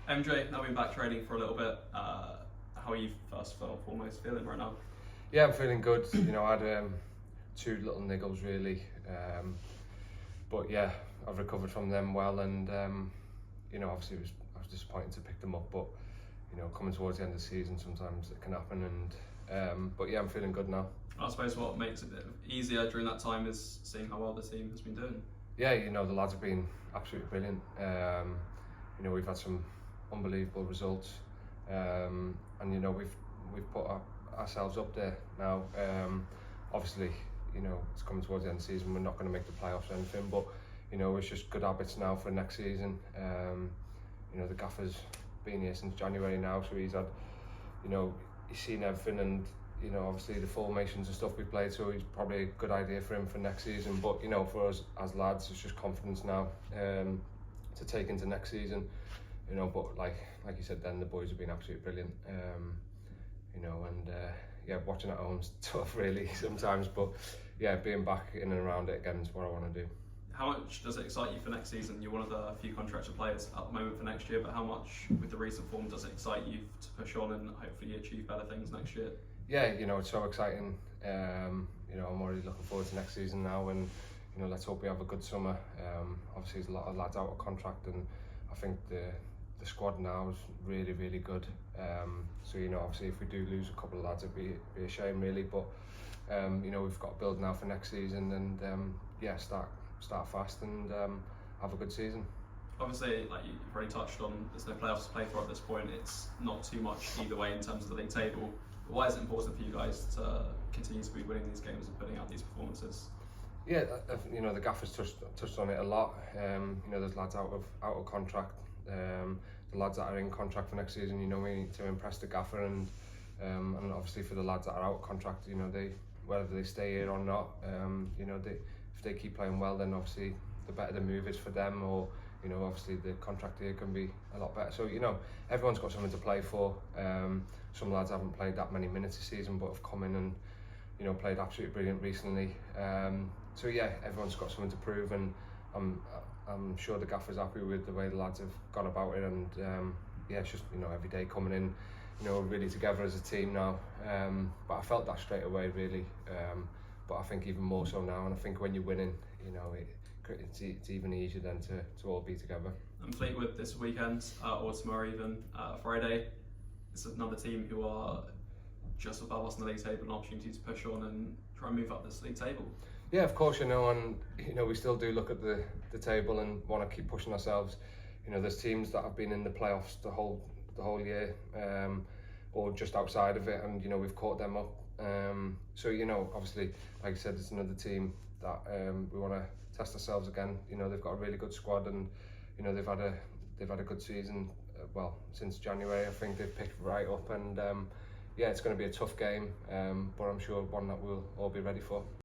MJ, now been back training for a little bit. How are you first and foremost feeling right now? Yeah, I'm feeling good. I had two little niggles really, but yeah, I've recovered from them well, and obviously I was disappointed to pick them up, but coming towards the end of the season, sometimes it can happen, and but yeah, I'm feeling good now. I suppose what makes it a bit easier during that time is seeing how well the team has been doing. Yeah, the lads have been absolutely brilliant. We've had some unbelievable results, and we've put ourselves up there now. Obviously, it's coming towards the end of the season. We're not going to make the playoffs or anything, but it's just good habits now for next season. The gaffer's been here since January now, so he's had, he's seen everything, and obviously the formations and stuff we played, so it's probably a good idea for him for next season. But for us as lads, it's just confidence now to take into next season. But like you said, then the boys have been absolutely brilliant. Yeah, watching at home's tough really sometimes, but yeah, being back in and around it again is what I want to do. How much does it excite you for next season? You're one of the few contracted players at the moment for next year, but how much with the recent form does it excite you to push on and hopefully achieve better things next year? Yeah, it's so exciting. I'm already looking forward to next season now, and let's hope we have a good summer. Obviously there's a lot of lads out of contract, and I think the squad now is really, really good. So obviously if we do lose a couple of lads, it'd be a shame really, but we've got to build now for next season, and yeah, start fast and have a good season. Obviously, like you've already touched on, there's no playoffs to play for at this point. It's not too much either way in terms of the league table. But why is it important for you guys to continue to be winning these games and putting out these performances? Yeah, the gaffer's touched on it a lot. There's lads out of contract. The lads that are in contract for next season, we need to impress the gaffer, and obviously for the lads that are out of contract, they, whether they stay here or not, if they keep playing well, then obviously the better the move is for them, or obviously the contract here can be a lot better. So everyone's got something to play for. Some lads haven't played that many minutes this season, but have come in and played absolutely brilliant recently. So yeah, everyone's got something to prove, and I'm sure the gaffer's happy with the way the lads have gone about it, and yeah, it's just every day coming in, really together as a team now. But I felt that straight away really, but I think even more so now, and I think when you're winning, it's even easier then to all be together. And Fleetwood this weekend, or tomorrow even, Friday, it's another team who are just above us in the league table, an opportunity to push on and try and move up this league table. Yeah, of course, and we still do look at the table and want to keep pushing ourselves. There's teams that have been in the playoffs the whole year, or just outside of it, and we've caught them up. So obviously, like I said, it's another team that we want to test ourselves again. They've got a really good squad, and they've had a good season. Well, since January, I think they've picked right up, and yeah, it's going to be a tough game, but I'm sure one that we'll all be ready for.